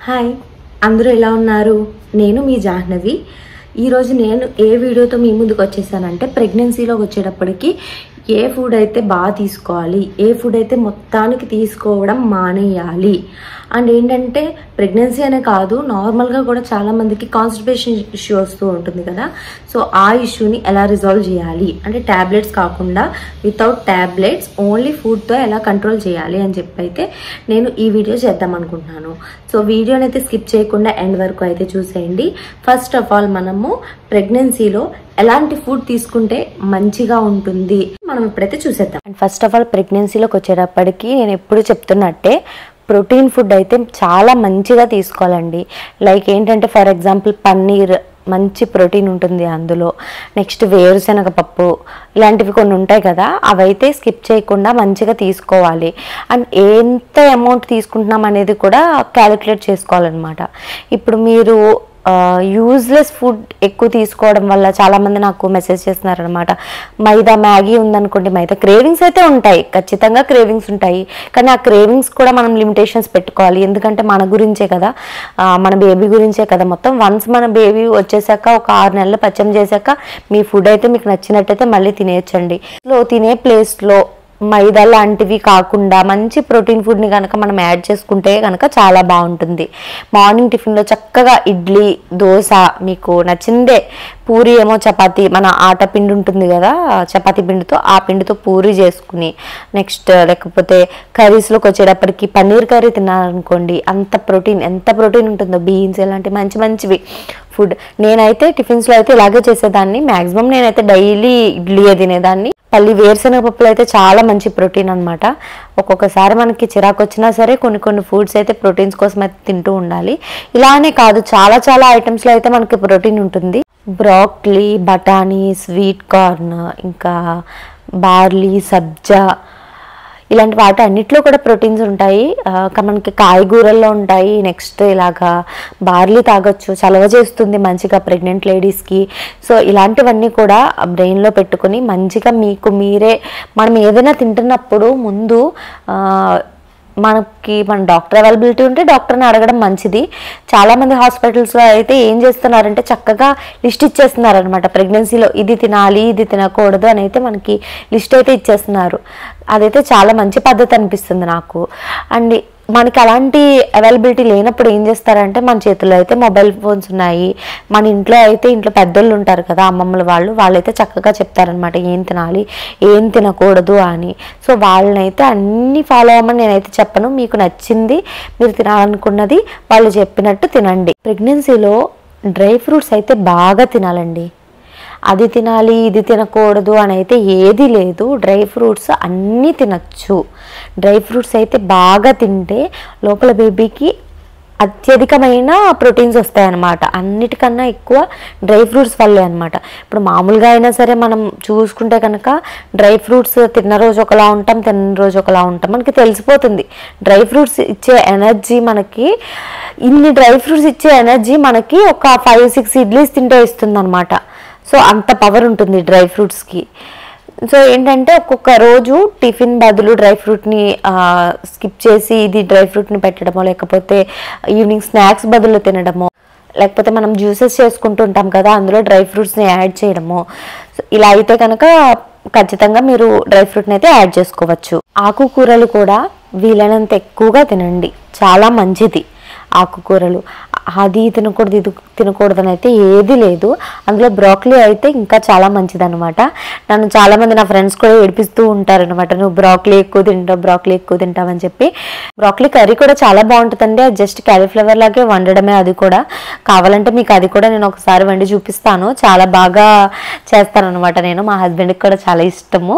Hi అందరూ ఎలా ఉన్నారు? నేను మీ జాహ్నవి. ఈరోజు నేను ఏ వీడియోతో మీ ముందుకు వచ్చేసానంటే ప్రెగ్నెన్సీలోకి వచ్చేటప్పటికి ఏ ఫుడ్ అయితే బాగా తీసుకోవాలి, ఏ ఫుడ్ అయితే మొత్తానికి తీసుకోవడం మానేయాలి. అండ్ ఏంటంటే ప్రెగ్నెన్సీ అనే కాదు, నార్మల్గా కూడా చాలామందికి కాన్స్టిపేషన్ ఇష్యూ వస్తూ ఉంటుంది కదా. సో ఆ ఇష్యూని ఎలా రిజాల్వ్ చేయాలి అంటే ట్యాబ్లెట్స్ కాకుండా వితౌట్ ట్యాబ్లెట్స్ ఓన్లీ ఫుడ్తో ఎలా కంట్రోల్ చేయాలి అని చెప్పి అయితే నేను ఈ వీడియో చేద్దాం అనుకుంటున్నాను. సో వీడియోని అయితే స్కిప్ చేయకుండా ఎండ్ వరకు అయితే చూసేయండి. ఫస్ట్ ఆఫ్ ఆల్ మనము ప్రెగ్నెన్సీలో ఎలాంటి ఫుడ్ తీసుకుంటే మంచిగా ఉంటుంది మనం ఇప్పుడైతే చూసేద్దాం. అండ్ ఫస్ట్ ఆఫ్ ఆల్ ప్రెగ్నెన్సీలోకి వచ్చేటప్పటికి నేను ఎప్పుడు చెప్తున్నట్టే ప్రోటీన్ ఫుడ్ అయితే చాలా మంచిగా తీసుకోవాలండి. లైక్ ఏంటంటే ఫర్ ఎగ్జాంపుల్ పన్నీర్ మంచి ప్రోటీన్ ఉంటుంది అందులో. నెక్స్ట్ వేరుశనగ పప్పు ఇలాంటివి కొన్ని ఉంటాయి కదా, అవైతే స్కిప్ చేయకుండా మంచిగా తీసుకోవాలి. అండ్ ఎంత అమౌంట్ తీసుకుంటున్నాం అనేది కూడా క్యాలిక్యులేట్ చేసుకోవాలన్నమాట. ఇప్పుడు మీరు యూజ్లెస్ ఫుడ్ ఎక్కువ తీసుకోవడం వల్ల చాలామంది నాకు మెసేజ్ చేస్తున్నారు అనమాట. మైదా మ్యాగీ ఉందనుకోండి, మైదా క్రేవింగ్స్ అయితే ఉంటాయి, ఖచ్చితంగా క్రేవింగ్స్ ఉంటాయి. కానీ ఆ క్రేవింగ్స్ కూడా మనం లిమిటేషన్స్ పెట్టుకోవాలి. ఎందుకంటే మన గురించే కదా, మన బేబీ గురించే కదా మొత్తం. వన్స్ మన బేబీ వచ్చేసాక ఒక 6 నెలలు పచ్చం చేశాక మీ ఫుడ్ అయితే మీకు నచ్చినట్టయితే మళ్ళీ తినేయచ్చండి. లో తినే ప్లేస్లో మైదా లాంటివి కాకుండా మంచి ప్రోటీన్ ఫుడ్ని కనుక మనం యాడ్ చేసుకుంటే కనుక చాలా బాగుంటుంది. మార్నింగ్ టిఫిన్లో చక్కగా ఇడ్లీ, దోశ, మీకు నచ్చిందే, పూరి ఏమో చపాతీ, మన ఆట పిండి ఉంటుంది కదా చపాతీ పిండితో, ఆ పిండితో పూరి చేసుకుని, నెక్స్ట్ లేకపోతే కర్రీస్లోకి వచ్చేటప్పటికి పన్నీర్ కర్రీ తిన్నారనుకోండి, ఎంత ప్రోటీన్ ఉంటుందో, బీన్స్ ఇలాంటి మంచి మంచివి ఫుడ్. నేనైతే టిఫిన్స్లో అయితే ఇలాగే చేసేదాన్ని. మ్యాక్సిమం నేనైతే డైలీ ఇడ్లీయే తినేదాన్ని. పల్లి వేరుశనగ పప్పులు అయితే చాలా మంచి ప్రోటీన్ అనమాట. ఒక్కొక్కసారి మనకి చిరాకు వచ్చినా సరే కొన్ని ఫుడ్స్ అయితే ప్రోటీన్స్ కోసం అయితే తింటూ ఉండాలి. ఇలానే కాదు, చాలా ఐటమ్స్లో అయితే మనకి ప్రోటీన్ ఉంటుంది. బ్రాక్లీ, బఠానీ, స్వీట్ కార్న్, ఇంకా బార్లీ, సబ్జా, ఇలాంటి వాటి అన్నిట్లో కూడా ప్రోటీన్స్ ఉంటాయి. మనకి కాయగూరల్లో ఉంటాయి. నెక్స్ట్ ఇలాగా బార్లీ తాగొచ్చు, చలవ చేస్తుంది మంచిగా ప్రెగ్నెంట్ లేడీస్కి. సో ఇలాంటివన్నీ కూడా బ్రెయిన్లో పెట్టుకుని మంచిగా మీకు మీరే, మనం ఏదైనా తింటున్నప్పుడు ముందు మన డాక్టర్ అవైలబిలిటీ ఉంటే డాక్టర్ని అడగడం మంచిది. చాలామంది హాస్పిటల్స్లో అయితే ఏం చేస్తున్నారంటే చక్కగా లిస్ట్ ఇచ్చేస్తున్నారు అనమాట. ప్రెగ్నెన్సీలో ఇది తినాలి, ఇది తినకూడదు అని అయితే మనకి లిస్ట్ అయితే ఇచ్చేస్తున్నారు. అదైతే చాలా మంచి పద్ధతి అనిపిస్తుంది నాకు. అండ్ మనకి అలాంటి అవైలబిలిటీ లేనప్పుడు ఏం చేస్తారంటే, మన చేతుల్లో అయితే మొబైల్ ఫోన్స్ ఉన్నాయి. మన ఇంట్లో పెద్దోళ్ళు ఉంటారు కదా, అమ్మమ్మల వాళ్ళైతే చక్కగా చెప్తారనమాట ఏం తినాలి, ఏం తినకూడదు అని. సో వాళ్ళనైతే అన్నీ ఫాలో అవ్వమని నేనైతే చెప్పను. మీకు నచ్చింది, మీరు తినాలనుకున్నది వాళ్ళు చెప్పినట్టు తినండి. ప్రెగ్నెన్సీలో డ్రై ఫ్రూట్స్ అయితే బాగా తినాలండి. అది తినాలి, ఇది తినకూడదు అని అయితే ఏది లేదు. డ్రై ఫ్రూట్స్ అన్నీ తినచ్చు. డ్రై ఫ్రూట్స్ అయితే బాగా తింటే లోపల బేబీకి అత్యధికమైన ప్రోటీన్స్ వస్తాయన్నమాట. అన్నిటికన్నా ఎక్కువ డ్రై ఫ్రూట్స్ వల్లే అనమాట. ఇప్పుడు మామూలుగా అయినా సరే మనం చూసుకుంటే కనుక డ్రై ఫ్రూట్స్ తిన్న రోజు ఒకలా ఉంటాం, తిన్న రోజు ఒకలా ఉంటాం, మనకి తెలిసిపోతుంది. డ్రై ఫ్రూట్స్ ఇచ్చే ఎనర్జీ మనకి, ఇన్ని డ్రై ఫ్రూట్స్ ఇచ్చే ఎనర్జీ మనకి ఒక 5-6 ఇడ్లీస్ తింటే ఇస్తుంది అనమాట. సో అంత పవర్ ఉంటుంది డ్రై ఫ్రూట్స్కి. సో ఏంటంటే ఒక్కొక్క రోజు టిఫిన్ బదులు డ్రై ఫ్రూట్ని స్కిప్ చేసి ఇది డ్రై ఫ్రూట్ని పెట్టడమో, లేకపోతే ఈవినింగ్ స్నాక్స్ బదులు తినడమో, లేకపోతే మనం జ్యూసెస్ చేసుకుంటూ ఉంటాం కదా అందులో డ్రై ఫ్రూట్స్ని యాడ్ చేయడమో, ఇలా అయితే కనుక ఖచ్చితంగా మీరు డ్రై ఫ్రూట్ని అయితే యాడ్ చేసుకోవచ్చు. ఆకుకూరలు కూడా వీలైనంత ఎక్కువగా తినండి, చాలా మంచిది. ఆకుకూరలు అది తినకూడదు, ఇది తినకూడదు అని అయితే ఏది లేదు. అందులో బ్రాక్లీ అయితే ఇంకా చాలా మంచిది అనమాట. నన్ను చాలామంది నా ఫ్రెండ్స్ కూడా ఏడిపిస్తూ ఉంటారనమాట, నువ్వు బ్రాక్లీ ఎక్కువ తింటావు అని చెప్పి. బ్రాక్లీ కర్రీ కూడా చాలా బాగుంటుందండి. అది జస్ట్ క్యాలీఫ్లవర్ లాగే వండడమే. అది కూడా కావాలంటే మీకు అది కూడా నేను ఒకసారి వండి చూపిస్తాను. చాలా బాగా చేస్తాను అనమాట నేను. మా హస్బెండ్కి కూడా చాలా ఇష్టము.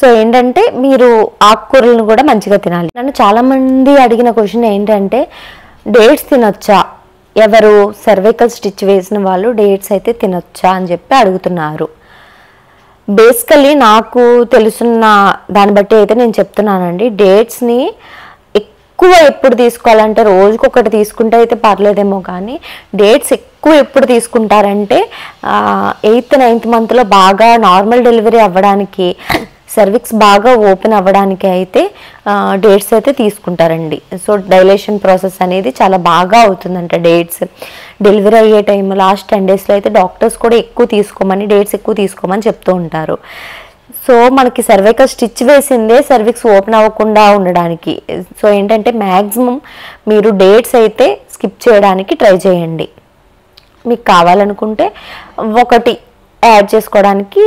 సో ఏంటంటే మీరు ఆకుకూరలను కూడా మంచిగా తినాలి. నన్ను చాలామంది అడిగిన క్వశ్చన్ ఏంటంటే, డేట్స్ తినొచ్చా, ఎవరు సర్వైకల్ స్టిచ్ వేసిన వాళ్ళు డేట్స్ అయితే తినొచ్చా అని చెప్పి అడుగుతున్నారు. బేసికలీ నాకు తెలుసున్న దాన్ని బట్టి అయితే నేను చెప్తున్నానండి. డేట్స్ని ఎక్కువ ఎప్పుడు తీసుకోవాలంటే రోజుకొకటి తీసుకుంటే అయితే పర్లేదేమో, కానీ డేట్స్ ఎక్కువ ఎప్పుడు తీసుకుంటారంటే 8th, 9th మంత్లో బాగా నార్మల్ డెలివరీ అవ్వడానికి సర్విక్స్ బాగా ఓపెన్ అవ్వడానికి అయితే డేట్స్ అయితే తీసుకుంటారండి. సో డైలేషన్ ప్రాసెస్ అనేది చాలా బాగా అవుతుందంట డేట్స్. డెలివరీ అయ్యే టైం లాస్ట్ 10 డేస్లో అయితే డాక్టర్స్ కూడా ఎక్కువ తీసుకోమని, డేట్స్ ఎక్కువ తీసుకోమని చెప్తూ ఉంటారు. సో మనకి సర్వైకల్ స్టిచ్ వేసిందే సర్విక్స్ ఓపెన్ అవ్వకుండా ఉండడానికి. సో ఏంటంటే మ్యాక్సిమం మీరు డేట్స్ అయితే స్కిప్ చేయడానికి ట్రై చేయండి. మీకు కావాలనుకుంటే ఒకటి యాడ్ చేసుకోవడానికి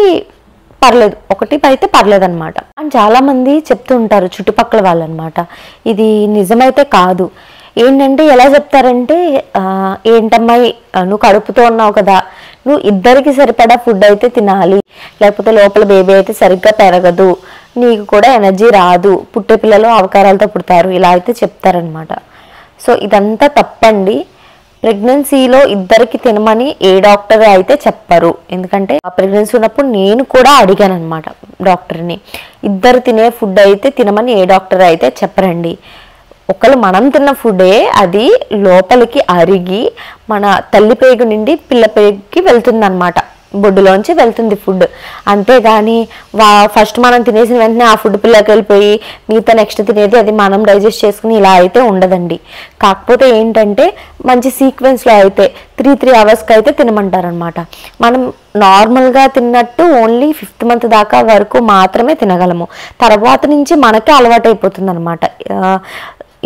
పర్లేదు, ఒకటి అయితే పర్లేదు అనమాట. అండ్ చాలామంది చెప్తూ ఉంటారు చుట్టుపక్కల వాళ్ళు అనమాట, ఇది నిజమైతే కాదు. ఏంటంటే ఎలా చెప్తారంటే, ఏంటమ్మాయి నువ్వు కడుపుతో ఉన్నావు కదా, నువ్వు ఇద్దరికి సరిపడా ఫుడ్ అయితే తినాలి, లేకపోతే లోపల బేబీ అయితే సరిగ్గా పెరగదు, నీకు కూడా ఎనర్జీ రాదు, పుట్టే పిల్లలు అవకారాలతో పుడతారు, ఇలా అయితే చెప్తారనమాట. సో ఇదంతా తప్పండి. ప్రెగ్నెన్సీలో ఇద్దరికి తినమని ఏ డాక్టర్ అయితే చెప్పరు. ఎందుకంటే ఆ ప్రెగ్నెన్సీ ఉన్నప్పుడు నేను కూడా అడిగాను అనమాట డాక్టర్ని, ఇద్దరు తినే ఫుడ్ అయితే తినమని ఏ డాక్టర్ అయితే చెప్పరండి. ఒకళ్ళు మనం తిన్న ఫుడే అది లోపలికి అరిగి మన తల్లి పేగు నుండి పిల్ల పేగుకి వెళ్తుంది అనమాట, బొడ్డులోంచి వెళ్తుంది ఫుడ్. అంతేగాని ఫస్ట్ మనం తినేసిన వెంటనే ఆ ఫుడ్ పిల్లకి వెళ్ళిపోయి మిగతా నెక్స్ట్ తినేది అది మనం డైజెస్ట్ చేసుకుని ఇలా అయితే ఉండదండి. కాకపోతే ఏంటంటే మంచి సీక్వెన్స్లో అయితే 3 అవర్స్కి అయితే తినమంటారనమాట. మనం నార్మల్గా తిన్నట్టు ఓన్లీ 5th మంత్ దాకా వరకు మాత్రమే తినగలము. తర్వాత నుంచి మనకే అలవాటు అయిపోతుంది అనమాట.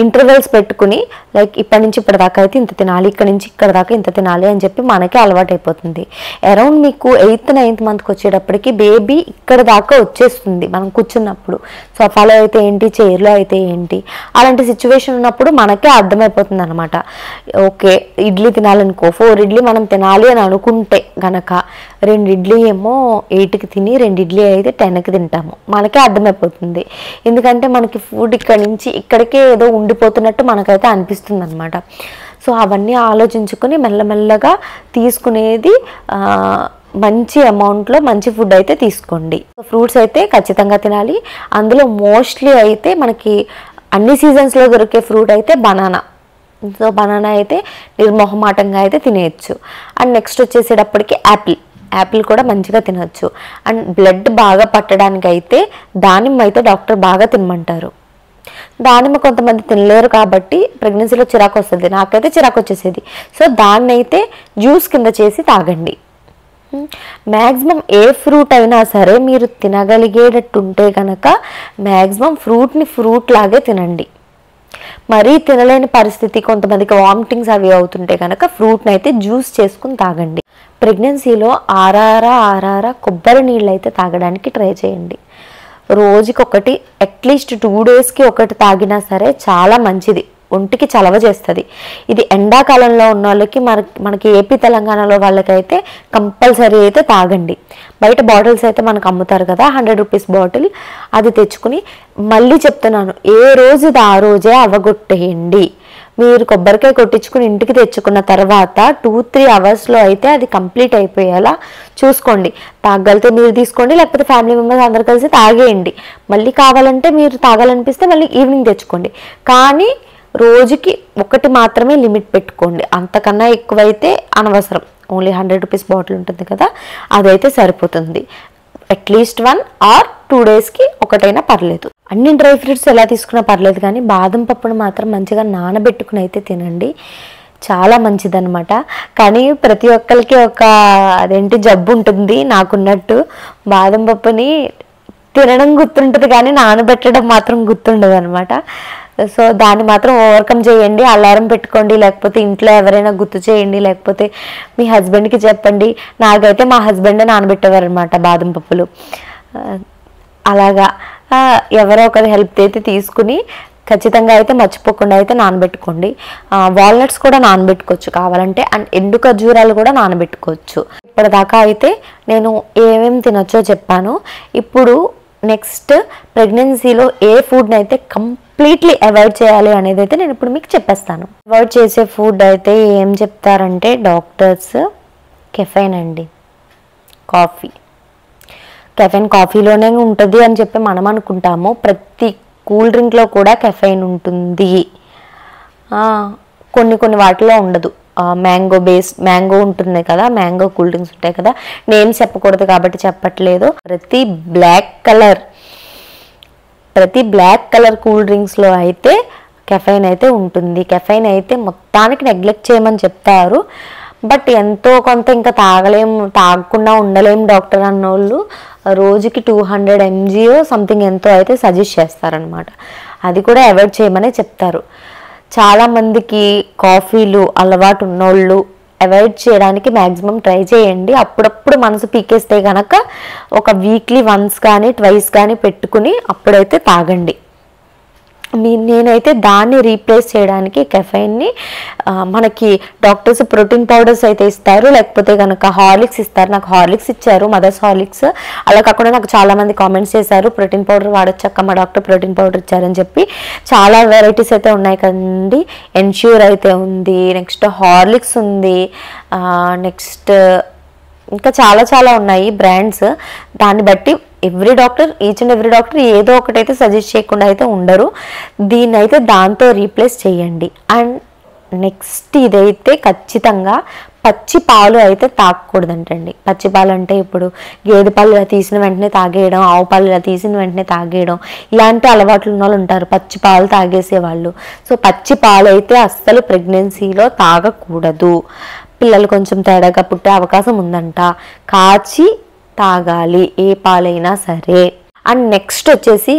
ఇంటర్వెల్స్ పెట్టుకుని లైక్ ఇప్పటి నుంచి ఇప్పటిదాకా అయితే ఇంత తినాలి, ఇక్కడ నుంచి ఇక్కడ దాకా ఇంత తినాలి అని చెప్పి మనకే అలవాటు అయిపోతుంది. అరౌండ్ మీకు 8th 9th మంత్కి వచ్చేటప్పటికి బేబీ ఇక్కడ దాకా వచ్చేస్తుంది మనం కూర్చున్నప్పుడు. సోఫాలో అయితే ఏంటి, చైర్లో అయితే ఏంటి, అలాంటి సిచ్యువేషన్ ఉన్నప్పుడు మనకే అర్థమైపోతుంది అనమాట. ఓకే ఇడ్లీ తినాలనుకో, 4 ఇడ్లీ మనం తినాలి అని అనుకుంటే గనక 2 ఇడ్లీ ఏమో 8కి తిని 2 ఇడ్లీ అయితే 10కి తింటాము, మనకే అర్థమైపోతుంది. ఎందుకంటే మనకి ఫుడ్ ఇక్కడ నుంచి ఇక్కడికే ఏదో ఉండిపోతున్నట్టు మనకైతే అనిపిస్తుంది అనమాట. సో అవన్నీ ఆలోచించుకొని మెల్లమెల్లగా తీసుకునేది మంచి అమౌంట్లో మంచి ఫుడ్ అయితే తీసుకోండి. ఫ్రూట్స్ అయితే ఖచ్చితంగా తినాలి. అందులో మోస్ట్లీ అయితే మనకి అన్ని సీజన్స్లో దొరికే ఫ్రూట్ అయితే బనానా. సో బనానా అయితే నిర్మోహమాటంగా అయితే తినేయచ్చు. అండ్ నెక్స్ట్ వచ్చేసేటప్పటికి యాపిల్ కూడా మంచిగా తినచ్చు. అండ్ బ్లడ్ బాగా పట్టడానికి అయితే దానిమ్మ అయితే డాక్టర్ బాగా తినమంటారు. దానిమ్మ కొంతమంది తినలేరు కాబట్టి ప్రెగ్నెన్సీలో చిరాకు వస్తుంది, నాకైతే చిరాకు వచ్చేసేది. సో దాన్ని అయితే జ్యూస్ కింద చేసి తాగండి. మ్యాక్సిమం ఏ ఫ్రూట్ అయినా సరే మీరు తినగలిగేటట్టుంటే కనుక మ్యాక్సిమం ఫ్రూట్ని ఫ్రూట్ లాగే తినండి. మరీ తినలేని పరిస్థితి, కొంతమందికి వామిటింగ్స్ అవి అవుతుంటే కనుక ఫ్రూట్ని అయితే జ్యూస్ చేసుకుని తాగండి. ప్రెగ్నెన్సీలో ఆరారా కొబ్బరి నీళ్ళు అయితే తాగడానికి ట్రై చేయండి. రోజుకి ఒకటి, అట్లీస్ట్ 2 డేస్కి ఒకటి తాగినా సరే చాలా మంచిది, ఒంటికి చలవ చేస్తుంది. ఇది ఎండాకాలంలో ఉన్న వాళ్ళకి, మనకి ఏపీ తెలంగాణలో వాళ్ళకైతే కంపల్సరీ అయితే తాగండి. బయట బాటిల్స్ అయితే మనకు అమ్ముతారు కదా, 100 రూపీస్ బాటిల్, అది తెచ్చుకుని మళ్ళీ చెప్తున్నాను, ఏ రోజుది ఆ రోజే అవగొట్టేయండి. మీరు కొబ్బరికాయ కొట్టించుకుని ఇంటికి తెచ్చుకున్న తర్వాత 2-3 అవర్స్లో అయితే అది కంప్లీట్ అయిపోయేలా చూసుకోండి. తాగలితే మీరు తీసుకోండి, లేకపోతే ఫ్యామిలీ మెంబర్స్ అందరు కలిసి తాగేయండి. మళ్ళీ కావాలంటే మీరు తాగాలనిపిస్తే మళ్ళీ ఈవినింగ్ తెచ్చుకోండి. కానీ రోజుకి ఒకటి మాత్రమే లిమిట్ పెట్టుకోండి, అంతకన్నా ఎక్కువైతే అనవసరం. ఓన్లీ 100 రూపీస్ బాటిల్ ఉంటుంది కదా, అదైతే సరిపోతుంది. అట్లీస్ట్ 1 or 2 డేస్కి ఒకటైనా పర్లేదు. అన్ని డ్రై ఫ్రూట్స్ ఎలా తీసుకున్నా పర్లేదు, కానీ బాదం పప్పును మాత్రం మంచిగా నానబెట్టుకుని అయితే తినండి, చాలా మంచిదన్నమాట. కానీ ప్రతి ఒక్కరికి ఒక జబ్బు ఉంటుంది, నాకున్నట్టు బాదం పప్పుని తినడం గుర్తుంటుంది కానీ నానబెట్టడం మాత్రం గుర్తుండదు అనమాట. సో దాన్ని మాత్రం ఓవర్కమ్ చేయండి. అలారం పెట్టుకోండి, లేకపోతే ఇంట్లో ఎవరైనా గుర్తు చేయండి, లేకపోతే మీ హస్బెండ్కి చెప్పండి. నాకైతే మా హస్బెండే నానబెట్టేవారు అనమాట బాదం పప్పులు. అలాగా ఎవరో ఒకరి హెల్ప్ అయితే తీసుకుని ఖచ్చితంగా అయితే మర్చిపోకుండా అయితే నానబెట్టుకోండి. వాల్నట్స్ కూడా నానబెట్టుకోవచ్చు కావాలంటే, అండ్ ఎండు ఖర్జూరాలు కూడా నానబెట్టుకోవచ్చు. ఇప్పటిదాకా అయితే నేను ఏమేమి తినొచ్చో చెప్పాను. ఇప్పుడు నెక్స్ట్ ప్రెగ్నెన్సీలో ఏ ఫుడ్ని అయితే కంప్లీట్లీ అవాయిడ్ చేయాలి అనేది అయితే నేను ఇప్పుడు మీకు చెప్పేస్తాను. అవాయిడ్ చేసే ఫుడ్ అయితే ఏం చెప్తారంటే డాక్టర్స్, కెఫైన్ అండి, కెఫైన్ కాఫీలోనే ఉంటుంది అని చెప్పి మనం అనుకుంటాము. ప్రతి కూల్ డ్రింక్లో కూడా కెఫైన్ ఉంటుంది, కొన్ని వాటిలో ఉండదు. మ్యాంగో ఉంటుంది కదా, మ్యాంగో కూల్ డ్రింక్స్ ఉంటాయి కదా, నేమ్స్ చెప్పకూడదు కాబట్టి చెప్పట్లేదు. ప్రతి బ్లాక్ కలర్ ప్రతి బ్లాక్ కలర్ కూల్ డ్రింక్స్లో అయితే కెఫైన్ అయితే ఉంటుంది. కెఫైన్ అయితే మొత్తానికి నెగ్లెక్ట్ చేయమని చెప్తారు. బట్ ఎంతో కొంత ఇంకా తాగకుండా ఉండలేం డాక్టర్ అన్నోళ్ళు రోజుకి 200 mg సంథింగ్ ఎంతో అయితే సజెస్ట్ చేస్తారనమాట. అది కూడా అవాయిడ్ చేయమనే చెప్తారు. చాలామందికి కాఫీలు అలవాటు ఉన్నోళ్ళు అవాయిడ్ చేయడానికి మ్యాక్సిమం ట్రై చేయండి. అప్పుడప్పుడు మనసు పీకేస్తే కనుక ఒక వీక్లీ వన్స్ కానీ ట్వైస్ కానీ పెట్టుకుని అప్పుడైతే తాగండి. నేనైతే దాన్ని రీప్లేస్ చేయడానికి కెఫైన్ని మనకి డాక్టర్స్ ప్రోటీన్ పౌడర్స్ అయితే ఇస్తారు, లేకపోతే కనుక హార్లిక్స్ ఇస్తారు. నాకు హార్లిక్స్ ఇచ్చారు, మదర్స్ హార్లిక్స్. అలా కాకుండా నాకు చాలామంది కామెంట్స్ చేశారు ప్రోటీన్ పౌడర్ వాడొచ్చాక మా డాక్టర్ ప్రోటీన్ పౌడర్ ఇచ్చారని చెప్పి. చాలా వెరైటీస్ అయితే ఉన్నాయి కదండి. ఎన్ష్యూర్ అయితే ఉంది, నెక్స్ట్ హార్లిక్స్ ఉంది, నెక్స్ట్ ఇంకా చాలా చాలా ఉన్నాయి బ్రాండ్స్. దాన్ని బట్టి ఈచ్ అండ్ ఎవ్రీ డాక్టర్ ఏదో ఒకటైతే సజెస్ట్ చేయకుండా అయితే ఉండరు. దీన్ని అయితే దాంతో రీప్లేస్ చేయండి. అండ్ నెక్స్ట్ ఇదైతే ఖచ్చితంగా పచ్చి పాలు అయితే తాగకూడదంటండి. పచ్చి పాలు అంటే ఇప్పుడు గేదె పాలు ఇలా తీసిన వెంటనే తాగేయడం, ఆవు పాలు ఇలా తీసిన వెంటనే తాగేయడం, ఇలాంటి అలవాట్లు ఉన్న వాళ్ళు ఉంటారు, పచ్చి పాలు తాగేసేవాళ్ళు. సో పచ్చి పాలు అయితే అస్సలు ప్రెగ్నెన్సీలో తాగకూడదు. పిల్లలు కొంచెం తేడాగా పుట్టే అవకాశం ఉందంట. కాచి తాగాలి ఏ పాలైనా సరే. అండ్ నెక్స్ట్ వచ్చేసి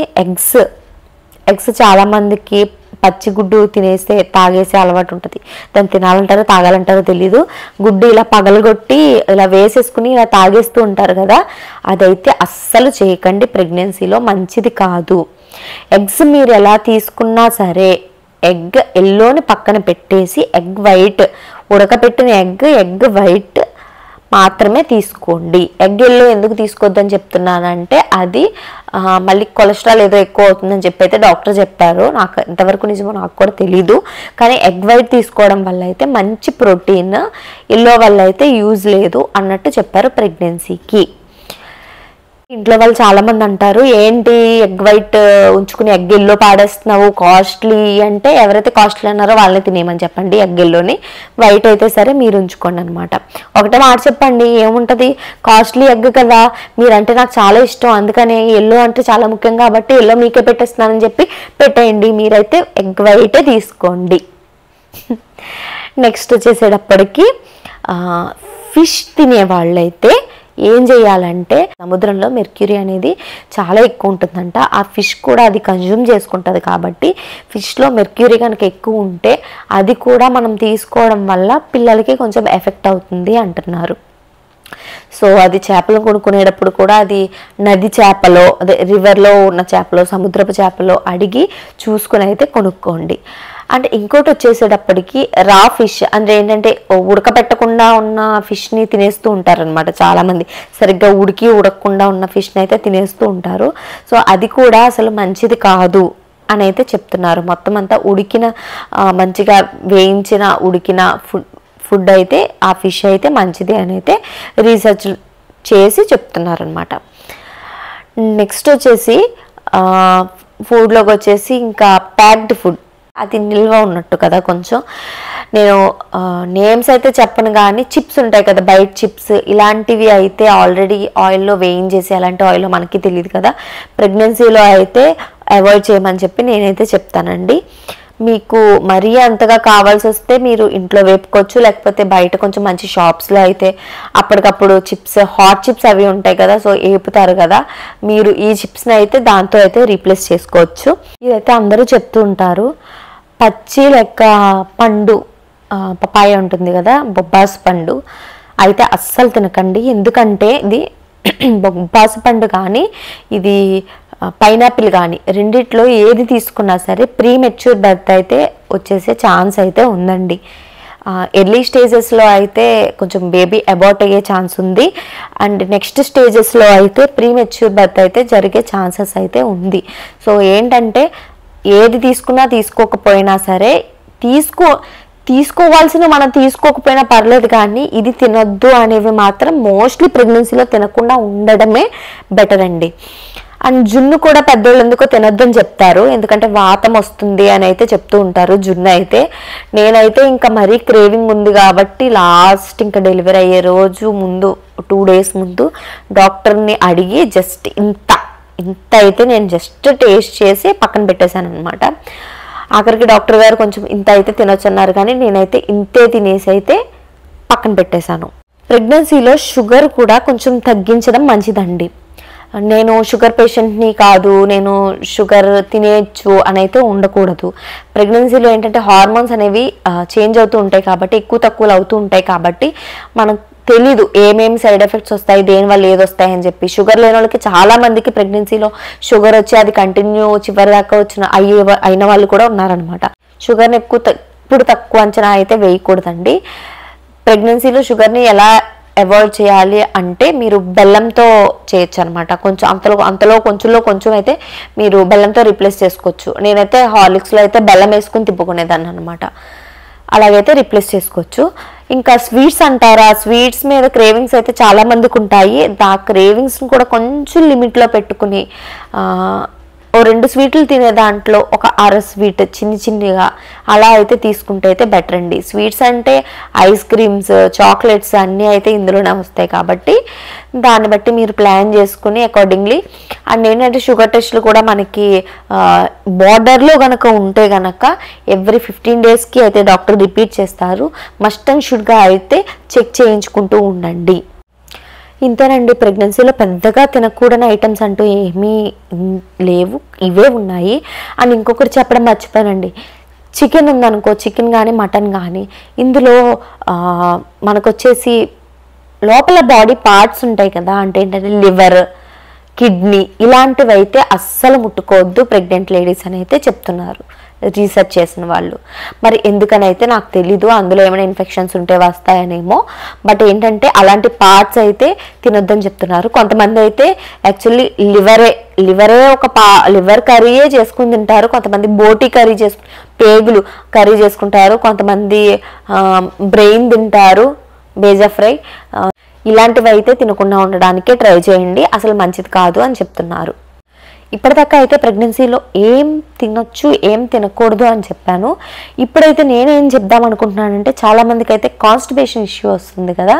ఎగ్స్ చాలామందికి పచ్చిగుడ్డు తినేస్తే తాగేసే అలవాటు ఉంటుంది. దాన్ని తినాలంటారో తాగాలంటారో తెలీదు. గుడ్డు ఇలా పగలగొట్టి ఇలా వేసేసుకుని ఇలా తాగేస్తూ ఉంటారు కదా, అదైతే అస్సలు చేయకండి. ప్రెగ్నెన్సీలో మంచిది కాదు. ఎగ్స్ మీరు ఎలా తీసుకున్నా సరే ఎగ్ ఎల్లోని పక్కన పెట్టేసి ఎగ్ వైట్, ఉడకపెట్టిన ఎగ్ వైట్ మాత్రమే తీసుకోండి. ఎగ్ ఎల్లో ఎందుకు తీసుకోవద్దని చెప్తున్నానంటే అది మళ్ళీ కొలెస్ట్రాల్ ఏదో ఎక్కువ అవుతుందని చెప్పి అయితే డాక్టర్ చెప్పారు. నాకు ఎంతవరకు నిజమో నాకు కూడా తెలీదు. కానీ ఎగ్ వైట్ తీసుకోవడం వల్ల అయితే మంచి ప్రోటీన్, ఎల్లో వల్ల అయితే యూజ్ లేదు అన్నట్టు చెప్పారు ప్రెగ్నెన్సీకి. ఇంట్లో వాళ్ళు చాలామంది అంటారు, ఏంటి ఎగ్ వైట్ ఉంచుకుని ఎగ్ ఎల్లో పాడేస్తున్నావు, కాస్ట్లీ అంటే ఎవరైతే కాస్ట్లీ అన్నారో వాళ్ళని తినేయమని చెప్పండి. ఎగ్ ఎల్లోని వైట్ అయితే సరే మీరు ఉంచుకోండి అనమాట. ఒకటే మాట చెప్పండి, ఏముంటుంది, కాస్ట్లీ ఎగ్ కదా, మీరంటే నాకు చాలా ఇష్టం అందుకని ఎల్లో అంటే చాలా ముఖ్యం కాబట్టి ఎల్లో మీకే పెట్టేస్తున్నానని చెప్పి పెట్టేయండి. మీరైతే ఎగ్ వైటే తీసుకోండి. నెక్స్ట్ వచ్చేసేటప్పటికి ఫిష్ తినే వాళ్ళైతే ఏం చేయాలంటే, సముద్రంలో మెర్క్యూరీ అనేది చాలా ఎక్కువ ఉంటుందంట. ఆ ఫిష్ కూడా అది కన్జ్యూమ్ చేసుకుంటుంది కాబట్టి ఫిష్లో మెర్క్యూరీ కనుక ఎక్కువ ఉంటే అది కూడా మనం తీసుకోవడం వల్ల పిల్లలకి కొంచెం ఎఫెక్ట్ అవుతుంది అంటున్నారు. సో అది చేపలు కొనుక్కునేటప్పుడు కూడా అది నది చేపలో, అదే రివర్లో ఉన్న చేపలో, సముద్రపు చేపలో అడిగి చూసుకుని అయితే కొనుక్కోండి. అంటే ఇంకోటి వచ్చేసేటప్పటికి రా ఫిష్ అంటే ఏంటంటే ఉడకపెట్టకుండా ఉన్న ఫిష్ని తినేస్తూ ఉంటారనమాట చాలామంది. సరిగ్గా ఉడకకుండా ఉన్న ఫిష్ని అయితే తినేస్తూ ఉంటారు. సో అది కూడా అసలు మంచిది కాదు అని అయితే చెప్తున్నారు. మొత్తం అంతా ఉడికిన మంచిగా వేయించిన ఉడికిన ఫుడ్ అయితే ఆ ఫిష్ అయితే మంచిది అని అయితే రీసెర్చ్ చేసి చెప్తున్నారనమాట. నెక్స్ట్ వచ్చేసి ఫుడ్లోకి వచ్చేసి ఇంకా ప్యాక్డ్ ఫుడ్, అది నిల్వ ఉన్నట్టు కదా కొంచెం. నేను నేమ్స్ అయితే చెప్పను కానీ చిప్స్ ఉంటాయి కదా, బైట్ చిప్స్, ఇలాంటివి అయితే ఆల్రెడీ ఆయిల్లో వేయించేసి అలాంటి ఆయిల్లో మనకి తెలియదు కదా. ప్రెగ్నెన్సీలో అయితే అవాయిడ్ చేయమని చెప్పి నేనైతే చెప్తానండి. మీకు మరీ అంతగా కావాల్సి వస్తే మీరు ఇంట్లో వేపుకోవచ్చు, లేకపోతే బయట కొంచెం మంచి షాప్స్లో అయితే అప్పటికప్పుడు చిప్స్, హాట్ చిప్స్ అవి ఉంటాయి కదా, సో వేపుతారు కదా, మీరు ఈ చిప్స్ని అయితే దాంతో అయితే రీప్లేస్ చేసుకోవచ్చు. ఇదైతే అందరూ చెప్తూ ఉంటారు. పచ్చి లెక్క పండు పపాయ ఉంటుంది కదా, బొబ్బాసు పండు అయితే అస్సలు తినకండి. ఎందుకంటే ఇది బొబ్బాసు పండు కానీ ఇది పైనాపిల్ కానీ రెండిట్లో ఏది తీసుకున్నా సరే ప్రీమెచ్యూర్ బర్త్ అయితే వచ్చేసే ఛాన్స్ అయితే ఉందండి. ఎర్లీ స్టేజెస్లో అయితే కొంచెం బేబీ అబార్ట్ అయ్యే ఛాన్స్ ఉంది. అండ్ నెక్స్ట్ స్టేజెస్లో అయితే ప్రీమెచ్యూర్ బర్త్ అయితే జరిగే ఛాన్సెస్ అయితే ఉంది. సో ఏంటంటే ఏది తీసుకున్నా తీసుకోకపోయినా సరే తీసుకోవాల్సిన మనం తీసుకోకపోయినా పర్లేదు, కానీ ఇది తినొద్దు అనేవి మాత్రం మోస్ట్లీ ప్రెగ్నెన్సీలో తినకుండా ఉండడమే బెటర్ అండి. అండ్ జున్ను కూడా పెద్దోళ్ళు ఎందుకో తినొద్దు అని చెప్తారు, ఎందుకంటే వాతం వస్తుంది అని అయితే చెప్తూ ఉంటారు జున్ను అయితే. నేనైతే ఇంకా మరీ క్రేవింగ్ ఉంది కాబట్టి లాస్ట్ ఇంకా డెలివరీ అయ్యే రోజు ముందు 2 days ముందు డాక్టర్ని అడిగి జస్ట్ ఇంత ఇంత అయితే నేను జస్ట్ టేస్ట్ చేసి పక్కన పెట్టేశాను అనమాట. ఆఖరికి డాక్టర్ గారు కొంచెం ఇంత అయితే తినొచ్చు అన్నారు, కానీ నేనైతే ఇంతే తినేసి అయితే పక్కన పెట్టేశాను. ప్రెగ్నెన్సీలో షుగర్ కూడా కొంచెం తగ్గించడం మంచిదండి. నేను షుగర్ పేషెంట్ని కాదు, నేను షుగర్ తినేయచ్చు అని అయితే ఉండకూడదు. ప్రెగ్నెన్సీలో ఏంటంటే హార్మోన్స్ అనేవి చేంజ్ అవుతూ ఉంటాయి కాబట్టి, ఎక్కువ తక్కువలు అవుతూ ఉంటాయి కాబట్టి మనకు తెలీదు ఏమేమి సైడ్ ఎఫెక్ట్స్ వస్తాయి, దేనివల్ల ఏది వస్తాయి అని చెప్పి. షుగర్ లేని వాళ్ళకి చాలా మందికి ప్రెగ్నెన్సీలో షుగర్ వచ్చి అది కంటిన్యూ చివరి దాకా అయిన వాళ్ళు కూడా ఉన్నారనమాట. షుగర్ని ఇప్పుడు తక్కువ అంచనా అయితే వేయకూడదండి. ప్రెగ్నెన్సీలో షుగర్ని ఎలా అవాయిడ్ చేయాలి అంటే మీరు బెల్లంతో చేయొచ్చు అనమాట. కొంచెం అంతలో కొంచెం అయితే మీరు బెల్లంతో రీప్లేస్ చేసుకోవచ్చు. నేనైతే హార్లిక్స్లో అయితే బెల్లం వేసుకుని తిప్పుకునేదాన్ని అనమాట. అలాగైతే రీప్లేస్ చేసుకోవచ్చు. ఇంకా స్వీట్స్ అంటారా, స్వీట్స్ మీద క్రేవింగ్స్ అయితే చాలా మందికి ఉంటాయి. ఆ క్రేవింగ్స్ని కూడా కొంచెం లిమిట్లో పెట్టుకుని ఓ 2 స్వీట్లు తినే దాంట్లో ఒక అర స్వీట్ చిన్నగా అలా అయితే తీసుకుంటే అయితే బెటర్ అండి. స్వీట్స్ అంటే ఐస్ క్రీమ్స్, చాక్లెట్స్ అన్నీ అయితే ఇందులోనే వస్తాయి కాబట్టి దాన్ని బట్టి మీరు ప్లాన్ చేసుకుని అకార్డింగ్లీ. అండ్ ఏంటంటే షుగర్ టెస్ట్లు కూడా మనకి బార్డర్లో కనుక ఉంటే కనుక ఎవ్రీ 15 డేస్కి అయితే డాక్టర్ రిపీట్ చేస్తారు. మస్ట్ అండ్ షుడ్గా అయితే చెక్ చేయించుకుంటూ ఉండండి. ఇంతేనండి. ప్రెగ్నెన్సీలో పెద్దగా తినకూడని ఐటమ్స్ అంటూ ఏమీ లేవు, ఇవే ఉన్నాయి. అండ్ ఇంకొకటి చెప్పడం మర్చిపోయానండి, చికెన్ ఉందనుకో, చికెన్ కానీ మటన్ కానీ ఇందులో మనకొచ్చేసి లోపల బాడీ పార్ట్స్ ఉంటాయి కదా, అంటే ఏంటంటే లివర్, కిడ్నీ ఇలాంటివి అయితే అస్సలు ముట్టుకోవద్దు ప్రెగ్నెంట్ లేడీస్ అని అయితే చెప్తున్నారు రీసెర్చ్ చేసిన వాళ్ళు. మరి ఎందుకనైతే నాకు తెలీదు, అందులో ఏమైనా ఇన్ఫెక్షన్స్ ఉంటే వస్తాయనేమో. బట్ ఏంటంటే అలాంటి పార్ట్స్ అయితే తినొద్దని చెప్తున్నారు. కొంతమంది అయితే యాక్చువల్లీ లివరే లివర్ కర్రీయే చేసుకుని తింటారు. కొంతమంది బోటీ కర్రీ పేగులు కర్రీ చేసుకుంటారు. కొంతమంది బ్రెయిన్ తింటారు, బేజా ఫ్రై. ఇలాంటివి అయితే తినకుండా ఉండడానికే ట్రై చేయండి, అసలు మంచిది కాదు అని చెప్తున్నారు. ఇప్పటిదాకా అయితే ప్రెగ్నెన్సీలో ఏం తినొచ్చు ఏం తినకూడదు అని చెప్పాను. ఇప్పుడైతే నేనేం చెప్దాం అనుకుంటున్నానంటే, చాలామందికి అయితే కాన్స్టిపేషన్ ఇష్యూ వస్తుంది కదా,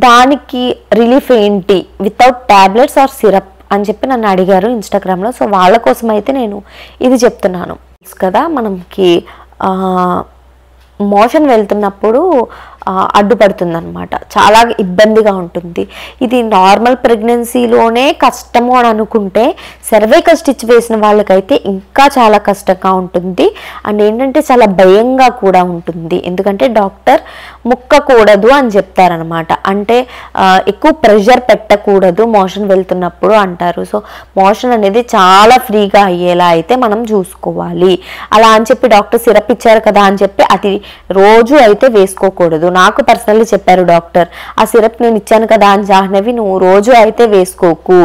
దానికి రిలీఫ్ ఏంటి వితౌట్ ట్యాబ్లెట్స్ ఆర్ సిరప్ అని చెప్పి నన్ను అడిగారు ఇన్స్టాగ్రామ్లో. సో వాళ్ళ కోసం అయితే నేను ఇది చెప్తున్నాను కదా. మనకి మోషన్ వెళ్తున్నప్పుడు అడ్డుపడుతుందన్నమాట, చాలా ఇబ్బందిగా ఉంటుంది. ఇది నార్మల్ ప్రెగ్నెన్సీలోనే కష్టము అని అనుకుంటే సర్వైకల్ స్టిచ్ వేసిన వాళ్ళకైతే ఇంకా చాలా కష్టంగా ఉంటుంది. అండ్ ఏంటంటే చాలా భయంగా కూడా ఉంటుంది, ఎందుకంటే డాక్టర్ ముక్కకూడదు అని చెప్తారనమాట. అంటే ఎక్కువ ప్రెషర్ పెట్టకూడదు మోషన్ వెళ్తున్నప్పుడు అంటారు. సో మోషన్ అనేది చాలా ఫ్రీగా అయ్యేలా అయితే మనం చూసుకోవాలి. అలా అని చెప్పి డాక్టర్ సిరప్ ఇచ్చారు కదా అని చెప్పి అది రోజు అయితే వేసుకోకూడదు. నాకు పర్సనల్లీ చెప్పారు డాక్టర్, ఆ సిరప్ నేను ఇచ్చాను కదా అని జాహ్నవి నువ్వు రోజు అయితే వేసుకోకు,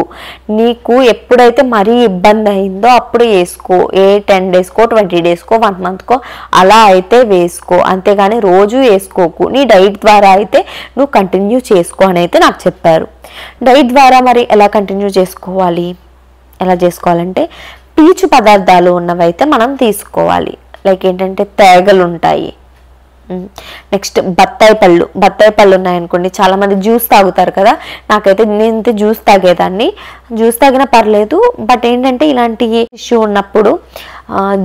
నీకు ఎప్పుడైతే మరీ ఇబ్బంది అయిందో అప్పుడు వేసుకో, 10 డేస్కో 20 డేస్కో 1 మంత్కో అలా అయితే వేసుకో, అంతేగాని రోజు వేసుకోకు, నీ డైట్ ద్వారా అయితే నువ్వు కంటిన్యూ చేసుకో అని అయితే నాకు చెప్పారు. డైట్ ద్వారా మరి ఎలా కంటిన్యూ చేసుకోవాలి, ఎలా చేసుకోవాలంటే పీచు పదార్థాలు ఉన్నవైతే మనం తీసుకోవాలి. లైక్ ఏంటంటే తేగలు ఉంటాయి, నెక్స్ట్ బత్తాయి పళ్ళు ఉన్నాయనుకోండి. చాలామంది జ్యూస్ తాగుతారు కదా, నాకైతే నేనైతే జ్యూస్ తాగేదాన్ని, జ్యూస్ తాగినా పర్లేదు. బట్ ఏంటంటే ఇలాంటి ఇష్యూ ఉన్నప్పుడు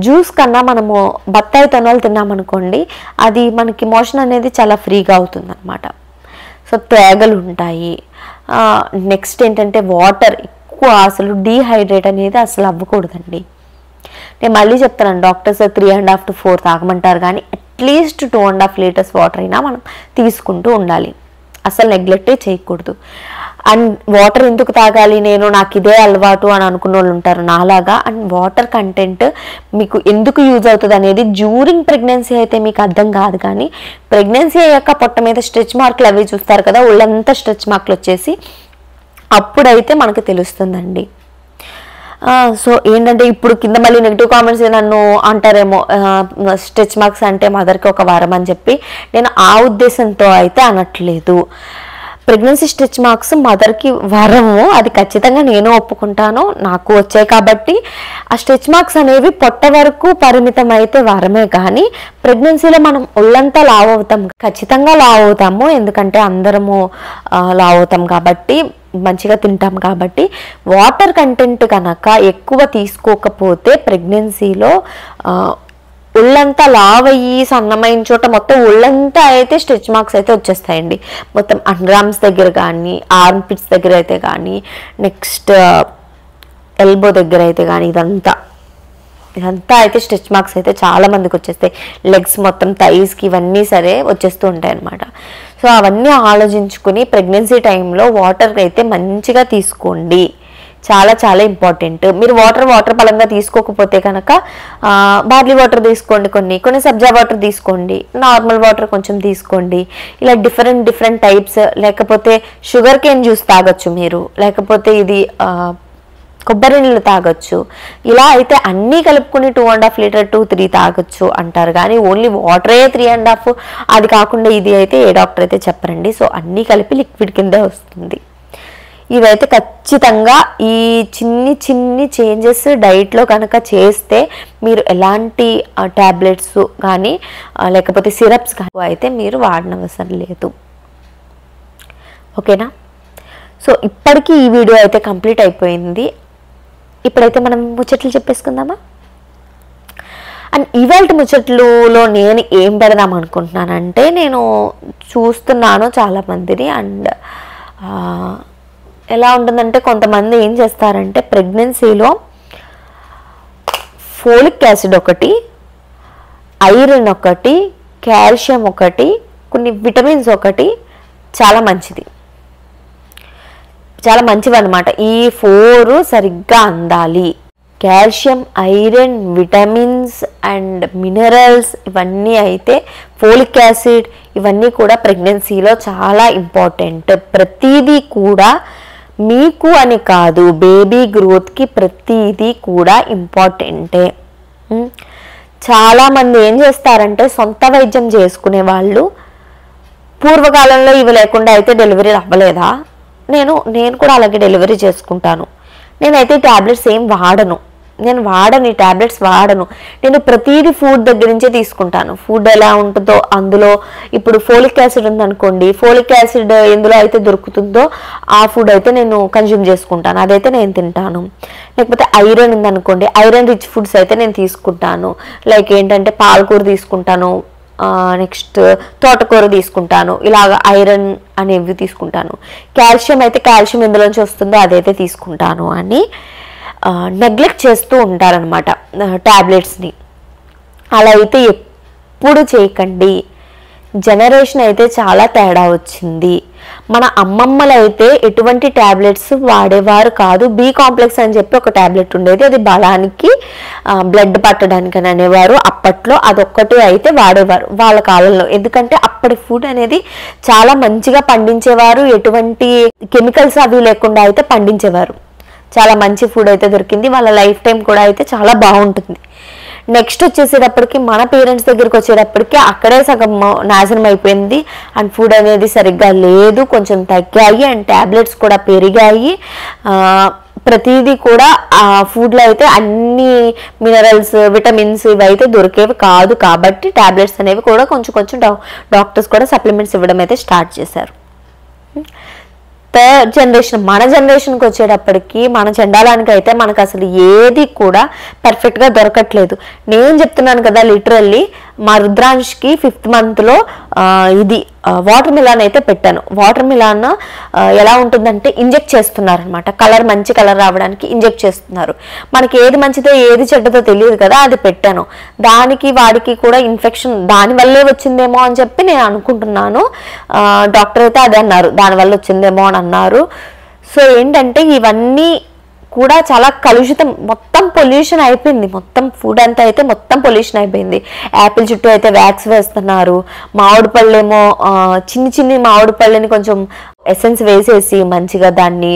జ్యూస్ కన్నా మనము బత్తాయి తొనలు తిన్నామనుకోండి, అది మనకి మోషన్ అనేది చాలా ఫ్రీగా అవుతుంది అనమాట. సో తేగలు ఉంటాయి. నెక్స్ట్ ఏంటంటే వాటర్ ఎక్కువ, అసలు డీహైడ్రేట్ అనేది అసలు అవ్వకూడదండి. నేను మళ్ళీ చెప్తాను, డాక్టర్స్ 3.5 to 4 తాగమంటారు, కానీ అట్లీస్ట్ 2.5 లీటర్స్ వాటర్ అయినా మనం తీసుకుంటూ ఉండాలి, అసలు నెగ్లెక్టే చేయకూడదు. అండ్ వాటర్ ఎందుకు తాగాలి, నాకు ఇదే అలవాటు అని అనుకున్న వాళ్ళు ఉంటారు నాలాగా. అండ్ వాటర్ కంటెంట్ మీకు ఎందుకు యూజ్ అవుతుంది అనేది డ్యూరింగ్ ప్రెగ్నెన్సీ అయితే మీకు అర్థం కాదు, కానీ ప్రెగ్నెన్సీ అయ్యాక పొట్ట మీద స్ట్రెచ్ మార్కులు అవి చూస్తారు కదా, ఒళ్ళంతా స్ట్రెచ్ మార్కులు వచ్చేసి అప్పుడైతే మనకు తెలుస్తుందండి. సో ఏంటంటే ఇప్పుడు కింద మళ్ళీ నెగిటివ్ కామెంట్స్ నన్ను అంటారేమో, స్ట్రెచ్ మార్క్స్ అంటే మదర్కి ఒక వరం అని చెప్పి. నేను ఆ ఉద్దేశంతో అయితే అనట్లేదు. ప్రెగ్నెన్సీ స్ట్రెచ్ మార్క్స్ మదర్కి వరము, అది ఖచ్చితంగా నేను ఒప్పుకుంటాను, నాకు వచ్చాయి కాబట్టి. ఆ స్ట్రెచ్ మార్క్స్ అనేవి పొట్ట వరకు పరిమితం అయితే వరమే, కానీ ప్రెగ్నెన్సీలో మనం ఒళ్ళంతా లావ్ అవుతాం, ఖచ్చితంగా లావ్ అవుతాము, ఎందుకంటే అందరము లావ్ అవుతాం కాబట్టి మంచిగా తింటాం కాబట్టి వాటర్ కంటెంట్ కనుక ఎక్కువ తీసుకోకపోతే ప్రెగ్నెన్సీలో ఒళ్ళంతా లావ్ అయ్యి సన్నమైన చోట మొత్తం ఒళ్ళంతా అయితే స్ట్రెచ్ మార్క్స్ అయితే వచ్చేస్తాయండి. మొత్తం అండర్ ఆర్మ్స్ దగ్గర కానీ, ఆర్మ్ పిట్స్ దగ్గర అయితే కానీ, నెక్స్ట్ ఎల్బో దగ్గర అయితే కానీ ఇదంతా అయితే స్ట్రెచ్ మార్క్స్ అయితే చాలా మందికి వచ్చేస్తాయి. లెగ్స్ మొత్తం థైస్కి ఇవన్నీ సరే వచ్చేస్తూ ఉంటాయి అన్నమాట. సో అవన్నీ ఆలోచించుకుని ప్రెగ్నెన్సీ టైంలో వాటర్ అయితే మంచిగా తీసుకోండి, చాలా చాలా ఇంపార్టెంట్. మీరు వాటర్ పరంగా తీసుకోకపోతే కనుక బార్లీ వాటర్ తీసుకోండి, కొన్ని సబ్జా వాటర్ తీసుకోండి, నార్మల్ వాటర్ కొంచెం తీసుకోండి. ఇలా డిఫరెంట్ టైప్స్. లేకపోతే షుగర్ కేన్ జ్యూస్ తాగొచ్చు మీరు, లేకపోతే ఇది కొబ్బరి నీళ్ళు తాగొచ్చు. ఇలా అయితే అన్నీ కలుపుకుని 2.5 లీటర్ 2-3 తాగొచ్చు అంటారు, కానీ ఓన్లీ వాటరే 3.5 అది కాకుండా ఇది అయితే ఏ డాక్టర్ అయితే చెప్పరండి. సో అన్నీ కలిపి లిక్విడ్ కిందే వస్తుంది. ఇవైతే ఖచ్చితంగా ఈ చిన్ని చేంజెస్ డైట్లో కనుక చేస్తే మీరు ఎలాంటి ట్యాబ్లెట్స్ కానీ లేకపోతే సిరప్స్ కానీ అయితే మీరు వాడనవసరం లేదు. ఓకేనా? సో ఇప్పటికీ ఈ వీడియో అయితే కంప్లీట్ అయిపోయింది. ఇప్పుడైతే మనం ముచ్చట్లు చెప్పేసుకుందామా? అండ్ ఇవాళ ముచ్చట్లులో నేను ఏం పెడదాం అనుకుంటున్నానంటే, నేను చూస్తున్నాను చాలామందిని. అండ్ ఎలా ఉంటుందంటే, కొంతమంది ఏం చేస్తారంటే ప్రెగ్నెన్సీలో ఫోలిక్ యాసిడ్ ఒకటి, ఐరన్ ఒకటి, కాల్షియం ఒకటి, కొన్ని విటమిన్స్ ఒకటి చాలా మంచివి అన్నమాట. ఈ 4 సరిగ్గా అందాలి. Calcium, iron, vitamins and minerals ఇవన్నీ అయితే, ఫోలిక్ యాసిడ్ ఇవన్నీ కూడా ప్రెగ్నెన్సీలో చాలా ఇంపార్టెంట్. ప్రతిదీ కూడా మీకు అని కాదు, బేబీ గ్రోత్కి ప్రతిదీ కూడా ఇంపార్టెంటే. చాలామంది ఏం చేస్తారంటే సొంత వైద్యం చేసుకునే వాళ్ళు, పూర్వకాలంలో ఇవి లేకుండా అయితే డెలివరీ అవ్వలేదా? నేను కూడా అలాగే డెలివరీ చేసుకుంటాను. నేనైతే ట్యాబ్లెట్స్ ఏం వాడను, ఈ ట్యాబ్లెట్స్ వాడను. నేను ప్రతిదీ ఫుడ్ దగ్గర నుంచే తీసుకుంటాను. ఫుడ్ ఎలా ఉంటుందో అందులో, ఇప్పుడు ఫోలిక్ యాసిడ్ ఉందనుకోండి, ఫోలిక్ యాసిడ్ ఎందులో అయితే దొరుకుతుందో ఆ ఫుడ్ అయితే నేను కన్జ్యూమ్ చేసుకుంటాను, అదైతే నేను తింటాను. లేకపోతే ఐరన్ ఉందనుకోండి, ఐరన్ రిచ్ ఫుడ్స్ అయితే నేను తీసుకుంటాను. లైక్ ఏంటంటే పాలకూర తీసుకుంటాను, నెక్స్ట్ తోటకూర తీసుకుంటాను, ఇలాగ ఐరన్ అనేవి తీసుకుంటాను. కాల్షియం అయితే కాల్షియం ఎందులోంచి వస్తుందో అదైతే తీసుకుంటాను అని నెగ్లెక్ట్ చేస్తూ ఉంటారనమాట ట్యాబ్లెట్స్ని. అలా అయితే ఎప్పుడు చేయకండి. జనరేషన్ అయితే చాలా తేడా వచ్చింది. మన అమ్మమ్మలు అయితే ఎటువంటి ట్యాబ్లెట్స్ వాడేవారు కాదు. బి కాంప్లెక్స్ అని చెప్పి ఒక ట్యాబ్లెట్ ఉండేది, అది బలానికి బ్లడ్ పట్టడానికి అని అనేవారు అప్పట్లో. అదొక్కటి అయితే వాడేవారు వాళ్ళ కాలంలో, ఎందుకంటే అప్పటి ఫుడ్ అనేది చాలా మంచిగా పండించేవారు, ఎటువంటి కెమికల్స్ అవి లేకుండా అయితే పండించేవారు. చాలా మంచి ఫుడ్ అయితే దొరికింది, వాళ్ళ లైఫ్ టైం కూడా అయితే చాలా బాగుంటుంది. నెక్స్ట్ వచ్చేసేటప్పటికి మన పేరెంట్స్ దగ్గరికి వచ్చేటప్పటికి అక్కడే సగం నాశనం అయిపోయింది. అండ్ ఫుడ్ అనేది సరిగ్గా లేదు, కొంచెం తగ్గాయి, అండ్ ట్యాబ్లెట్స్ కూడా పెరిగాయి. ప్రతిదీ కూడా ఆ ఫుడ్లో అయితే అన్ని మినరల్స్, విటమిన్స్ ఇవైతే దొరికేవి కాదు. కాబట్టి ట్యాబ్లెట్స్ అనేవి కూడా కొంచెం డాక్టర్స్ కూడా సప్లిమెంట్స్ ఇవ్వడం అయితే స్టార్ట్ చేశారు. థర్డ్ జనరేషన్, మన జనరేషన్కి వచ్చేటప్పటికి, మన చండాలానికి అయితే మనకు అసలు ఏది కూడా పర్ఫెక్ట్గా దొరకట్లేదు. నేను చెప్తున్నాను కదా, లిటరల్లీ మా రుద్రాంష్కి 5th మంత్లో ఇది వాటర్ మిలాన్ అయితే పెట్టాను. వాటర్ మిలాన్ ఎలా ఉంటుందంటే ఇంజెక్ట్ చేస్తున్నారు అనమాట, మంచి కలర్ రావడానికి ఇంజెక్ట్ చేస్తున్నారు. మనకి ఏది మంచిదో ఏది చెడ్డదో తెలియదు కదా, అది పెట్టాను. వాడికి కూడా ఇన్ఫెక్షన్ దానివల్లే వచ్చిందేమో అని చెప్పి నేను అనుకుంటున్నాను. డాక్టర్ అయితే అదే అన్నారు, దానివల్ల వచ్చిందేమో అని అన్నారు. సో ఏంటంటే ఇవన్నీ కూడా చాలా కలుషితం, మొత్తం పొల్యూషన్ అయిపోయింది. మొత్తం ఫుడ్ అంతా అయితే మొత్తం పొల్యూషన్ అయిపోయింది. యాపిల్ చుట్టూ అయితే వ్యాక్స్ వేస్తున్నారు. మామిడి పళ్ళేమో చిన్ని మామిడి పళ్ళని కొంచెం ఎసెన్స్ వేసేసి మంచిగా దాన్ని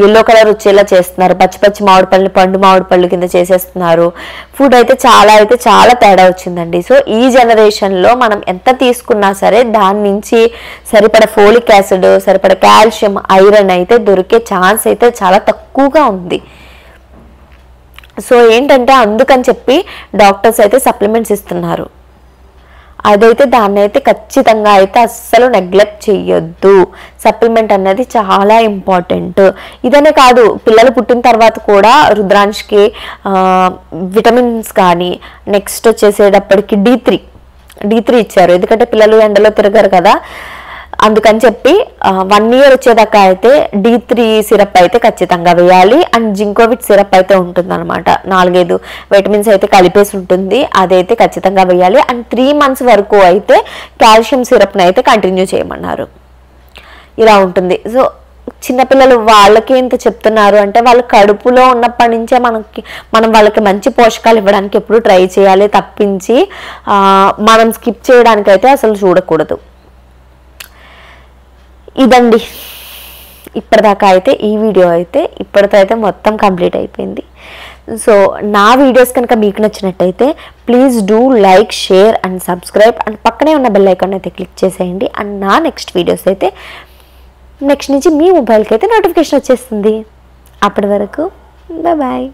ఎల్లో కలర్ వచ్చేలా చేస్తున్నారు. పచ్చి మామిడి పళ్ళని పండు మామిడి పళ్ళు కింద చేసేస్తున్నారు. ఫుడ్ అయితే చాలా తేడా వచ్చిందండి. సో ఈ జనరేషన్లో మనం ఎంత తీసుకున్నా సరే దాని నుంచి సరిపడ ఫోలిక్ యాసిడ్, సరిపడ కాల్షియం, ఐరన్ అయితే దొరికే ఛాన్స్ అయితే చాలా తక్కువగా ఉంది. సో ఏంటంటే అందుకని చెప్పి డాక్టర్స్ అయితే సప్లిమెంట్స్ ఇస్తున్నారు. అదైతే దాన్ని అయితే ఖచ్చితంగా అయితే అస్సలు నెగ్లెక్ట్ చేయొద్దు. సప్లిమెంట్ అనేది చాలా ఇంపార్టెంట్. ఇదనే కాదు, పిల్లలు పుట్టిన తర్వాత కూడా రుద్రాంష్కి విటమిన్స్ కానీ, నెక్స్ట్ వచ్చేసేటప్పటికి D3 ఇచ్చారు. ఎందుకంటే పిల్లలు ఎండలో తిరగరు కదా, అందుకని చెప్పి 1 year వచ్చేదాకా అయితే D3 సిరప్ అయితే ఖచ్చితంగా వేయాలి. అండ్ జింకోవిట్ సిరప్ అయితే ఉంటుంది అనమాట, 4-5 విటమిన్స్ అయితే కలిపేసి ఉంటుంది, అదైతే ఖచ్చితంగా వేయాలి. అండ్ 3 months వరకు అయితే కాల్షియం సిరప్ని అయితే కంటిన్యూ చేయమన్నారు. ఇలా ఉంటుంది. సో చిన్నపిల్లలు వాళ్ళకి ఎంత చెప్తున్నారు అంటే, వాళ్ళ కడుపులో ఉన్నప్పటి నుంచే మనం వాళ్ళకి మంచి పోషకాలు ఇవ్వడానికి ఎప్పుడు ట్రై చేయాలి తప్పించి మనం స్కిప్ చేయడానికి అయితే అసలు చూడకూడదు. ఇదండి ఇప్పటిదాకా అయితే ఈ వీడియో అయితే ఇప్పటితో అయితే మొత్తం కంప్లీట్ అయిపోయింది. సో నా వీడియోస్ కనుక మీకు నచ్చినట్టయితే please do like, share and subscribe. And పక్కనే ఉన్న బెల్ ఐకాన్ అయితే క్లిక్ చేసేయండి. అండ్ నా నెక్స్ట్ వీడియోస్ అయితే నెక్స్ట్ నుంచి మీ మొబైల్కి అయితే నోటిఫికేషన్ వచ్చేస్తుంది. అప్పటి వరకు బాయ్.